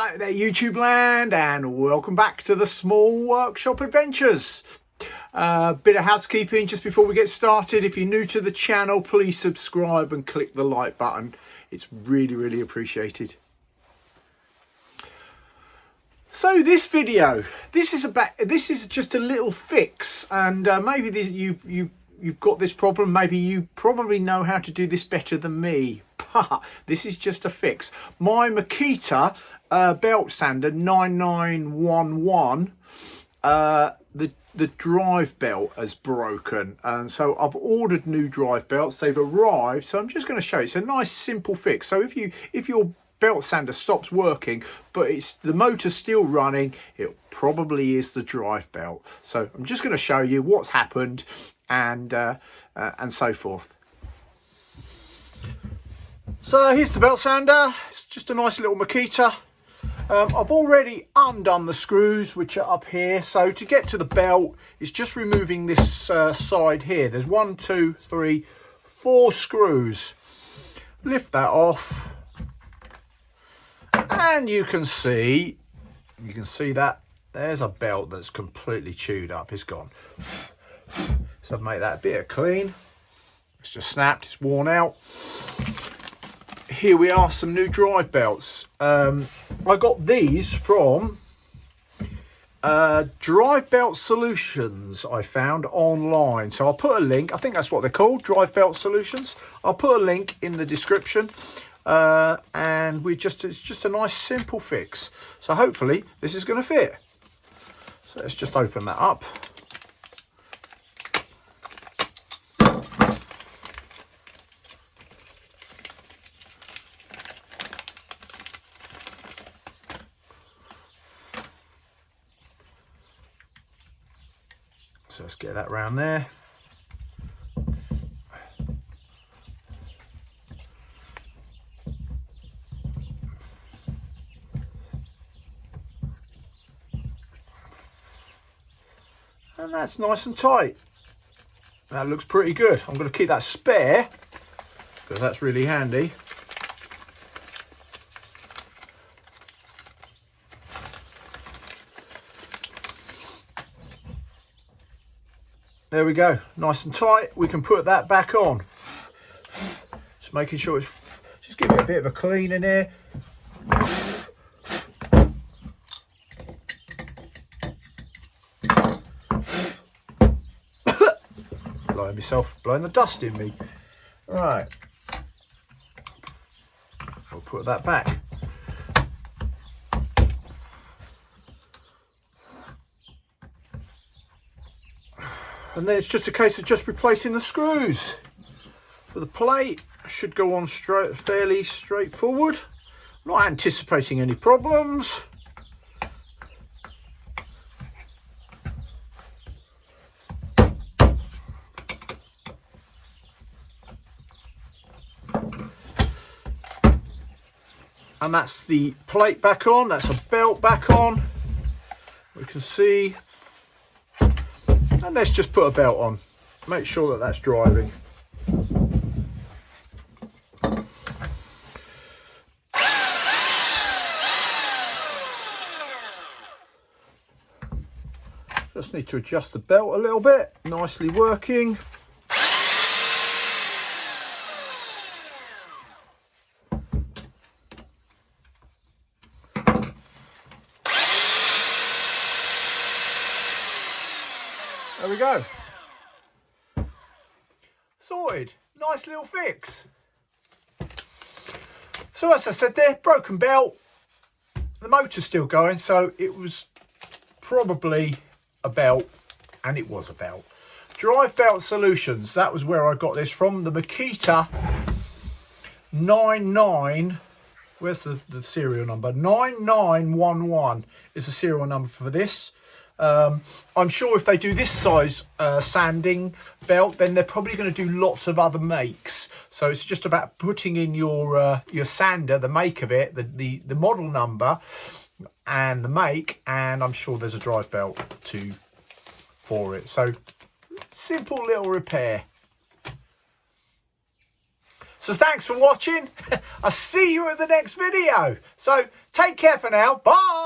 Hello there YouTube land, and welcome back to the Small Workshop Adventures. Bit of housekeeping just before we get started. If you're new to the channel, please subscribe and click the like button. It's really appreciated. So this video, this is just a little fix, and maybe you've got this problem. Maybe you probably know how to do this better than me, but this is just a fix. My Makita belt sander 9911, the drive belt has broken, and so I've ordered new drive belts. They've arrived, so I'm just going to show you. It's a nice simple fix. So if your belt sander stops working but the motor's still running, it probably is the drive belt. So I'm just going to show you what's happened and so forth. So here's the belt sander. It's just a nice little Makita. I've already undone the screws, which are up here. So to get to the belt, it's just removing this side here. There's 1, 2, 3, 4 screws. Lift that off, and you can see that there's a belt that's completely chewed up. It's gone. So I've made that a bit of clean. It's just snapped. It's worn out. Here we are, some new drive belts. I got these from Drive Belt Solutions. I found online, so I'll put a link. I think that's what they're called, Drive Belt Solutions. I'll put a link in the description, and it's just a nice simple fix. So hopefully this is going to fit. So let's just open that up. So let's get that round there. And that's nice and tight. That looks pretty good. I'm going to keep that spare because that's really handy. There we go, nice and tight. We can put that back on. Just making sure just give it a bit of a clean in here. Blowing the dust in me. Right, I'll put that back. And then it's just a case of just replacing the screws. So the plate should go on fairly straightforward. Not anticipating any problems. And that's the plate back on. That's a belt back on. We can see. And let's just put a belt on. Make sure that that's driving. Just need to adjust the belt a little bit. Nicely working. There we go. Sorted. Nice little fix. So as I said there, broken belt. The motor's still going, so it was probably a belt, and it was a belt. Drive Belt Solutions, that was where I got this from. The Makita 99, where's the serial number? 9911 is the serial number for this. I'm sure if they do this size sanding belt, then they're probably going to do lots of other makes. So it's just about putting in your sander, the make of it, the model number and the make, and I'm sure there's a drive belt for it. So simple little repair. So thanks for watching. I'll see you at the next video. So take care for now. Bye.